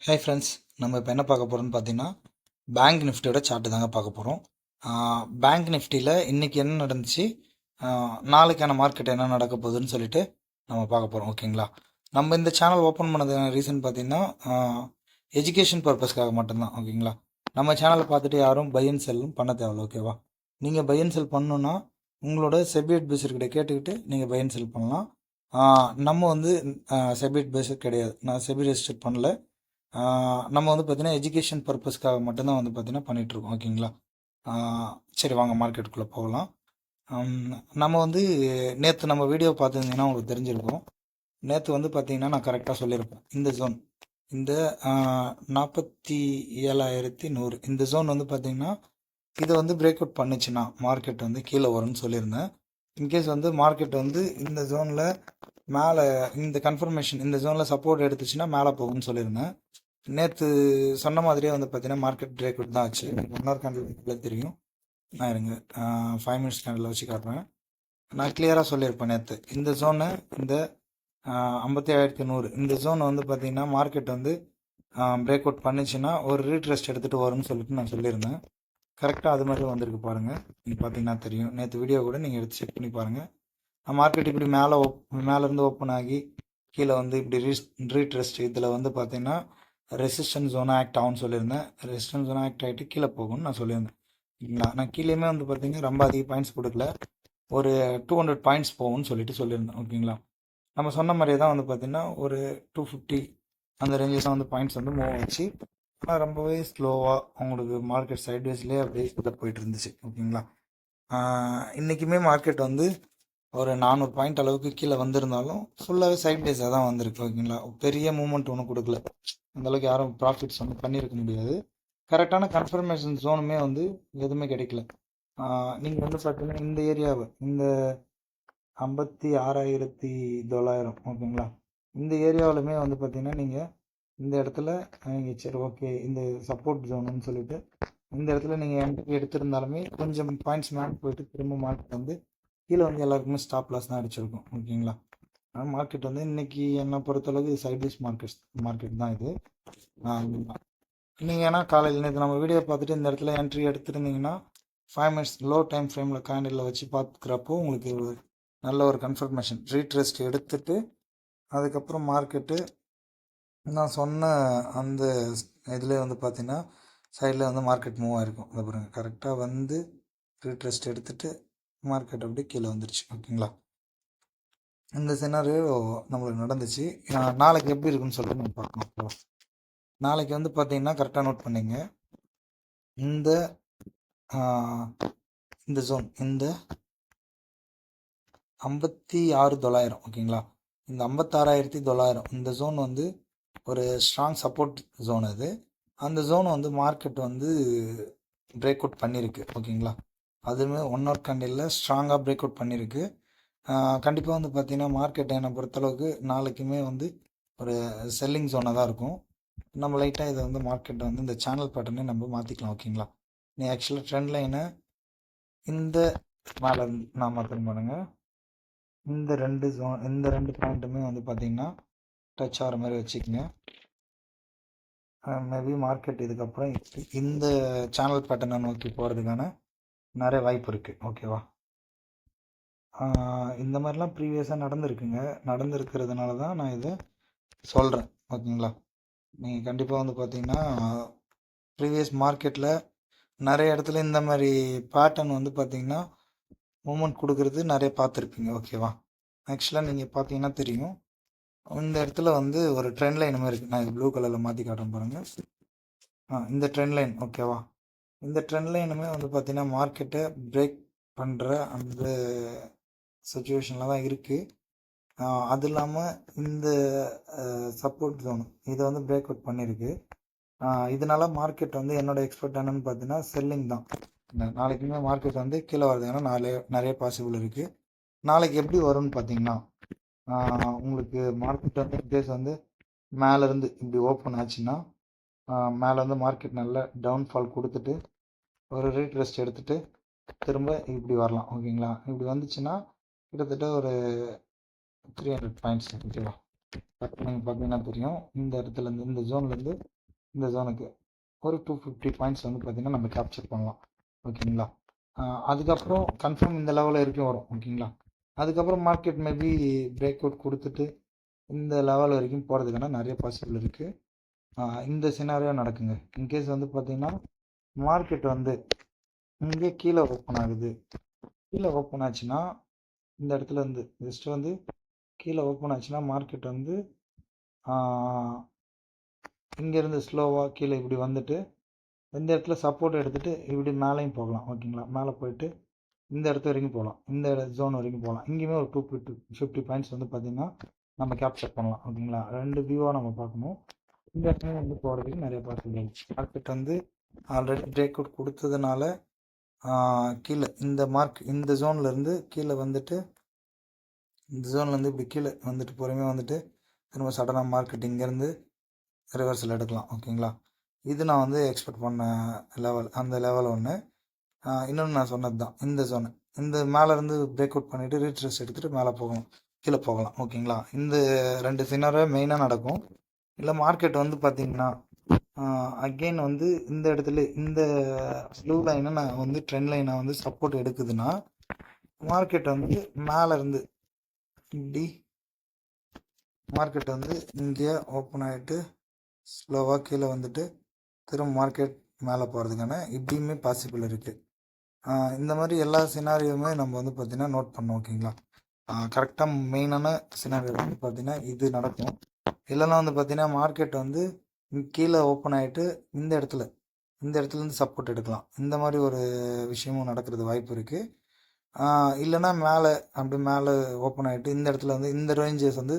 Hi friends, நம்ம இப்போ என்ன பார்க்க போகிறோம்னு பார்த்தீங்கன்னா பேங்க் நிஃப்டியோட சார்ட்டு தாங்க பார்க்க போகிறோம். பேங்க் நிஃப்டியில் இன்றைக்கி என்ன நடந்துச்சு, நாளைக்கான மார்க்கெட் என்ன நடக்க போகுதுன்னு சொல்லிட்டு நம்ம பார்க்க போகிறோம். ஓகேங்களா? நம்ம இந்த சேனல் ஓப்பன் பண்ணதுக்கான ரீசன் பார்த்தீங்கன்னா எஜுகேஷன் பர்பஸ்க்காக மட்டும்தான். ஓகேங்களா? நம்ம சேனலை பார்த்துட்டு யாரும் பை அண்ட் செல்லும் பண்ண தேவையில்ல. ஓகேவா? நீங்கள் பை அண்ட் செல் பண்ணணுன்னா உங்களோட செபி அட்வைசர்கிட்ட கேட்டுக்கிட்டு நீங்கள் பை அண்ட் செல் பண்ணலாம். நம்ம வந்து செபி அட்வைசர் கிடையாது, நான் செபி ரெஜிஸ்டர் பண்ணல. நம்ம வந்து பார்த்திங்கன்னா எஜுகேஷன் பர்பஸ்க்காக மட்டும்தான் வந்து பார்த்திங்கன்னா பண்ணிகிட்ருக்கோம். ஓகேங்களா? சரி, வாங்க மார்க்கெட்டுக்குள்ளே போகலாம். நம்ம வந்து நேற்று நம்ம வீடியோ பார்த்துருந்தீங்கன்னா உங்களுக்கு தெரிஞ்சிருக்கும். நேற்று வந்து பார்த்திங்கன்னா நான் கரெக்டாக சொல்லியிருப்பேன். இந்த ஜோன், இந்த 47,100 இந்த ஜோன் வந்து பார்த்திங்கன்னா இதை வந்து பிரேக் அவுட் பண்ணுச்சுன்னா மார்க்கெட் வந்து கீழே வரும்னு சொல்லியிருந்தேன். இன்கேஸ் வந்து மார்க்கெட் வந்து இந்த ஜோனில் மேலே, இந்த கன்ஃபர்மேஷன் இந்த ஜோனில் சப்போர்ட் எடுத்துச்சுன்னா மேலே போகும்னு சொல்லியிருந்தேன். நேற்று சொன்ன மாதிரியே வந்து பார்த்தீங்கன்னா மார்க்கெட் பிரேக் அவுட் தான் ஆச்சு. இன்னொரு கேண்டில் தெரியும், நான் இருங்க 5 மினிட்ஸ் கேண்டில் வச்சு காட்டுறேன். நான் கிளியராக சொல்லியிருப்பேன் நேற்று இந்த ஜோனை, இந்த 57,100 இந்த ஜோனை வந்து பார்த்தீங்கன்னா மார்க்கெட் வந்து பிரேக் அவுட் பண்ணிச்சுன்னா ஒரு ரீட்ரெஸ்ட் எடுத்துகிட்டு வரும்னு சொல்லிட்டு நான் சொல்லியிருந்தேன். கரெக்டாக அது மாதிரி வந்திருக்கு பாருங்கள். நீங்கள் பார்த்தீங்கன்னா தெரியும், நேற்று வீடியோ கூட நீங்கள் எடுத்து செக் பண்ணி பாருங்கள். மார்க்கெட் இப்படி மேலேருந்து ஓப்பன் ஆகி கீழே வந்து இப்படி ரீட்ரெஸ்ட் இதில் வந்து பார்த்தீங்கன்னா ரெசிஸ்டன்ஸ் ஜோன் ஆக்ட் ஆகும்னு சொல்லியிருந்தேன். ரெசிஸ்டன்ஸ் ஜோன் ஆக்ட் ஆகிட்டு கீழே போகும்னு நான் சொல்லியிருந்தேன். ஓகேங்களா? நான் கீழேயுமே வந்து பார்த்தீங்கன்னா ரொம்ப அதிக பாயிண்ட்ஸ் கொடுக்கல, ஒரு 200 பாயிண்ட்ஸ் போகும்னு சொல்லியிருந்தேன். ஓகேங்களா? நம்ம சொன்ன மாதிரியே தான் வந்து பார்த்திங்கன்னா ஒரு 250 அந்த ரேஞ்சஸ் தான் வந்து பாயிண்ட்ஸ் வந்து மூவ் ஆச்சு. ஆனால் ரொம்பவே ஸ்லோவாக உங்களுக்கு மார்க்கெட் சைட்வேஸ்லேயே அப்படியே இதை போயிட்டு இருந்துச்சு. ஓகேங்களா? இன்றைக்குமே மார்க்கெட் வந்து ஒரு 400 பாயிண்ட் அளவுக்கு கீழே வந்திருந்தாலும் ஃபுல்லாகவே சைட் வேஸாக தான் வந்திருக்கு. ஓகேங்களா? பெரிய மூமெண்ட் ஒன்றும் கொடுக்கல, அந்தளவுக்கு யாரும் ப்ராஃபிட்ஸ் வந்து பண்ணியிருக்க முடியாது. கரெக்டான கன்ஃபர்மேஷன் ஜோனுமே வந்து எதுவுமே கிடைக்கல. நீங்கள் வந்து பார்த்தீங்கன்னா இந்த ஏரியாவை, இந்த 56,900 ஓகேங்களா, இந்த ஏரியாவிலுமே வந்து பார்த்தீங்கன்னா நீங்கள் இந்த இடத்துல நீங்கள் சரி ஓகே இந்த சப்போர்ட் ஜோனுன்னு சொல்லிட்டு இந்த இடத்துல நீங்கள் என்ட்ரி எடுத்திருந்தாலுமே கொஞ்சம் பாயிண்ட்ஸ் மேலே போயிட்டு திரும்ப மார்க்கெட் வந்து கீழே வந்து எல்லாருக்குமே ஸ்டாப் லாஸ் தான் அடிச்சிருக்கும். ஓகேங்களா? ஆனால் மார்க்கெட் வந்து இன்றைக்கி என்னை பொறுத்தளவுக்கு சைட்வேஸ் மார்க்கெட் தான் இது. நீங்கள் ஏன்னா காலையில் நேற்று நம்ம வீடியோ பார்த்துட்டு இந்த இடத்துல என்ட்ரி எடுத்துருந்தீங்கன்னா 5 மினிட்ஸ் லோ டைம் ஃப்ரேமில் கேண்டிலில் வச்சு பார்க்குறப்போ உங்களுக்கு நல்ல ஒரு கன்ஃபர்மேஷன் ரீட்ரெஸ்ட் எடுத்துட்டு அதுக்கப்புறம் மார்க்கெட்டு நான் சொன்ன அந்த இதில் வந்து பார்த்தீங்கன்னா சைடில் வந்து மார்க்கெட் மூவ் ஆகிருக்கும். அதை பாருங்கள், கரெக்டாக வந்து ரீட்ரெஸ்ட் எடுத்துகிட்டு மார்க்கெட் அப்படியே கீழே வந்துருச்சு. ஓகேங்களா? இந்த சினாரியோ நம்மளுக்கு நடந்துச்சு. நாளைக்கு எப்படி இருக்குன்னு சொல்லிட்டு நம்ம பார்க்கணும். நாளைக்கு வந்து பார்த்தீங்கன்னா கரெக்டாக நோட் பண்ணிங்க, இந்த இந்த ஜோன், இந்த 56,900 ஓகேங்களா, இந்த 56,900 இந்த ஜோன் வந்து ஒரு ஸ்ட்ராங் சப்போர்ட் ஜோன். அது அந்த ஜோன் வந்து மார்க்கெட் வந்து பிரேக் அவுட் பண்ணியிருக்கு. ஓகேங்களா? அதுவுமே 1 ஹவர் கேண்டிலில் ஸ்ட்ராங்காக பிரேக் அவுட் பண்ணியிருக்கு. கண்டிப்பாக வந்து பார்த்திங்கன்னா மார்க்கெட் என்னை பொறுத்தளவுக்கு நாளைக்குமே வந்து ஒரு செல்லிங் ஜோனாக தான் இருக்கும். நம்ம லைட்டாக இதை வந்து மார்க்கெட்டை வந்து இந்த சேனல் பேட்டர்னே நம்ம மாற்றிக்கலாம். ஓகேங்களா? நீ ஆக்சுவலாக ட்ரெண்ட் லைனை இந்த மேலே நான் மாற்றணும் பாருங்க, இந்த ரெண்டு பாயிண்ட்டுமே வந்து பார்த்திங்கன்னா டச் ஆகிற மாதிரி வச்சுக்கோங்க. மேபி மார்க்கெட் இதுக்கப்புறம் இந்த சேனல் பேட்டர்னை நோக்கி போகிறதுக்கான நிறைய வாய்ப்பு இருக்குது. ஓகேவா? இந்த மாதிரிலாம் ப்ரீவியஸாக நடந்திருக்கிறதுனால தான் நான் இதை சொல்கிறேன். ஓகேங்களா? நீங்கள் கண்டிப்பாக வந்து பார்த்தீங்கன்னா ப்ரீவியஸ் மார்க்கெட்டில் நிறைய இடத்துல இந்த மாதிரி பேட்டர்ன் வந்து பார்த்தீங்கன்னா மூமெண்ட் கொடுக்கறது நிறைய பார்த்துருப்பீங்க. ஓகேவா? ஆக்சுவலாக நீங்கள் பார்த்தீங்கன்னா தெரியும், இந்த இடத்துல வந்து ஒரு ட்ரெண்ட் லைன் மாதிரி இருக்குது. நான் இது ப்ளூ கலரில் மாற்றி காட்டுறேன் பாருங்கள். இந்த ட்ரெண்ட் லைன் ஓகேவா, இந்த ட்ரெண்ட் லைனுமே வந்து பார்த்திங்கன்னா மார்க்கெட்டை பிரேக் பண்ணுற அந்த சுச்சுவேஷனில் தான் இருக்குது. அது இல்லாமல் இந்த சப்போர்ட் ஜோன் இதை வந்து பிரேக் அவுட் பண்ணியிருக்கு. இதனால் மார்க்கெட் வந்து என்னோடய எக்ஸ்பெக்ட் என்னன்னு பார்த்தீங்கன்னா செல்லிங் தான். நாளைக்குமே மார்க்கெட் வந்து கீழே வருதுன்னா நிறைய பாசிபிள் இருக்குது. நாளைக்கு எப்படி வரும்னு பார்த்தீங்கன்னா உங்களுக்கு மார்க்கெட் வந்து இன்கேஸ் வந்து மேலேருந்து இப்படி ஓப்பன் ஆச்சுன்னா மேலே வந்து மார்க்கெட் நல்ல டவுன்ஃபால் கொடுத்துட்டு ஒரு ரீட்ரெஸ்ட் எடுத்துகிட்டு திரும்ப இப்படி வரலாம். ஓகேங்களா? இப்படி வந்துச்சுன்னா கிட்டத்தட்ட ஒரு 300 பாயிண்ட்ஸ். ஓகேவா? நீங்கள் பார்த்தீங்கன்னா தெரியும், இந்த இடத்துலேருந்து இந்த ஜோன்லேருந்து இந்த ஜோனுக்கு ஒரு 250 பாயிண்ட்ஸ் வந்து பார்த்திங்கன்னா நம்ம கேப்சர் பண்ணலாம். ஓகேங்களா? அதுக்கப்புறம் கன்ஃபார்ம் இந்த லெவலில் வரைக்கும் வரும். ஓகேங்களா? அதுக்கப்புறம் மார்க்கெட் மேபி பிரேக் அவுட் கொடுத்துட்டு இந்த லெவல் வரைக்கும் போகிறதுக்கான நிறைய பாசிபிள் இருக்குது. இந்த சினாரியோ நடக்குங்க. இன்கேஸ் வந்து பார்த்திங்கன்னா மார்க்கெட் வந்து இங்கே கீழே ஓப்பன் ஆகுது. கீழே ஓப்பன் ஆச்சுன்னா இந்த இடத்துல இருந்து ஜஸ்ட் வந்து கீழே ஓப்பன் ஆச்சுன்னா மார்க்கெட் வந்து இங்கேருந்து ஸ்லோவாக கீழே இப்படி வந்துட்டு இந்த இடத்துல சப்போர்ட் எடுத்துகிட்டு இப்படி மேலேயும் போகலாம். ஓகேங்களா? மேலே போயிட்டு இந்த இடத்து வரைக்கும் போகலாம். இந்த ஜோன் வரைக்கும் போகலாம். இங்கேயுமே ஒரு 250 பாயிண்ட்ஸ் வந்து பார்த்திங்கன்னா நம்ம கேப்சர் பண்ணலாம். ஓகேங்களா? ரெண்டு வியூவாக நம்ம பார்க்கணும். இந்த இடத்துல வந்து போகிறதுக்கு நிறைய பாசிபிலிட்டி. மார்க்கெட் வந்து ஆல்ரெடி பிரேக் அவுட் கொடுத்ததுனால கீழே இந்த ஜோன்லேருந்து கீழே வந்துட்டு இந்த ஜோன்லேருந்து இப்படி கீழே வந்துட்டு பொறுமையாக வந்துட்டு திரும்ப சடனாக மார்க்கெட் இங்கேருந்து ரிவர்ஸில் எடுக்கலாம். ஓகேங்களா? இது நான் வந்து எக்ஸ்பெக்ட் பண்ண லெவல், அந்த லெவல் ஒன்று. இன்னொன்று நான் சொன்னது தான், இந்த ஜோனு இந்த மேலேருந்து பிரேக் அவுட் பண்ணிவிட்டு ரீட்ரெஸ் எடுத்துகிட்டு மேலே போகணும், கீழே போகலாம். ஓகேங்களா? இந்த ரெண்டு சினாரியோ மெயினாக நடக்கும். இல்லை மார்க்கெட் வந்து பார்த்திங்கன்னா அகெயின் வந்து இந்த இடத்துல இந்த ப்ளூ லைனை நான் வந்து ட்ரெண்ட் லைனை வந்து சப்போர்ட் எடுக்குதுன்னா மார்க்கெட் வந்து மேலேருந்து இப்படி மார்க்கெட் வந்து இங்கே ஓப்பன் ஆகிட்டு ஸ்லோவாக கீழே வந்துட்டு திரும்ப மார்க்கெட் மேலே போகிறதுக்கான இப்படியுமே பாசிபிள் இருக்குது. இந்த மாதிரி எல்லா சினாரியுமே நம்ம வந்து பார்த்திங்கன்னா நோட் பண்ணோம். ஓகேங்களா? கரெக்டாக மெயினான சினாரியோ வந்து பார்த்திங்கன்னா இது நடக்கும். இல்லைன்னா வந்து பார்த்திங்கன்னா மார்க்கெட் வந்து கீழே ஓப்பன் ஆகிட்டு இந்த இடத்துலேருந்து சப்போர்ட் எடுக்கலாம். இந்த மாதிரி ஒரு விஷயமும் நடக்கிறது வாய்ப்பு இருக்குது. இல்லைன்னா மேலே அப்படி மேலே ஓப்பன் ஆகிட்டு இந்த இடத்துல வந்து இந்த ரேஞ்சஸ் வந்து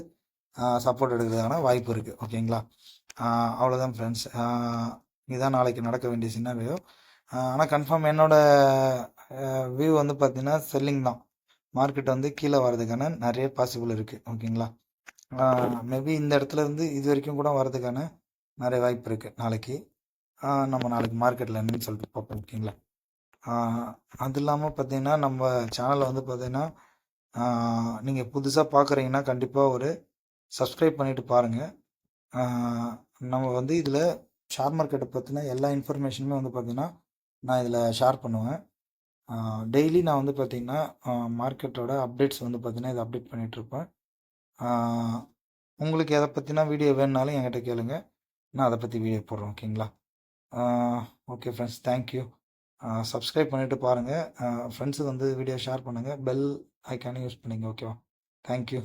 சப்போர்ட் எடுக்கிறதுக்கான வாய்ப்பு இருக்குது. ஓகேங்களா? அவ்வளோதான் ஃப்ரெண்ட்ஸ். இதுதான் நாளைக்கு நடக்க வேண்டிய சினாரியோ. ஆனால் கன்ஃபார்ம் என்னோடய வியூ வந்து பார்த்திங்கன்னா செல்லிங் தான். மார்க்கெட் வந்து கீழே வர்றதுக்கான நிறைய பாசிபிள் இருக்குது. ஓகேங்களா? மேபி இந்த இடத்துல இருந்து இது வரைக்கும் கூட வர்றதுக்கான நிறைய வாய்ப்பு இருக்குது நாளைக்கு. நம்ம நாளைக்கு மார்க்கெட்டில் என்னன்னு சொல்லிட்டு பார்ப்போம். ஓகேங்களா? அது இல்லாமல் பார்த்திங்கன்னா நம்ம சேனலை வந்து பார்த்திங்கன்னா நீங்கள் புதுசாக பார்க்குறீங்கன்னா கண்டிப்பாக ஒரு சப்ஸ்கிரைப் பண்ணிவிட்டு பாருங்கள். நம்ம வந்து இதில் ஷேர் மார்க்கெட்டை பற்றின எல்லா இன்ஃபர்மேஷனுமே வந்து பார்த்திங்கன்னா நான் இதில் ஷேர் பண்ணுவேன். டெய்லி நான் வந்து பார்த்திங்கன்னா மார்க்கெட்டோட அப்டேட்ஸ் வந்து பார்த்திங்கன்னா இதை அப்டேட் பண்ணிகிட்ருப்பேன். உங்களுக்கு எதை பற்றினா வீடியோ வேணுனாலும் என்கிட்ட கேளுங்க, நான் அதை பற்றி வீடியோ போடுறேன். ஓகேங்களா? Okay friends, thank you. சப்ஸ்கிரைப் பண்ணிவிட்டு பாருங்கள். ஃப்ரெண்ட்ஸுக்கு வந்து வீடியோ ஷேர் பண்ணுங்கள். பெல் ஐக்கானே யூஸ் பண்ணிங்க. ஓகேவா? தேங்க்யூ.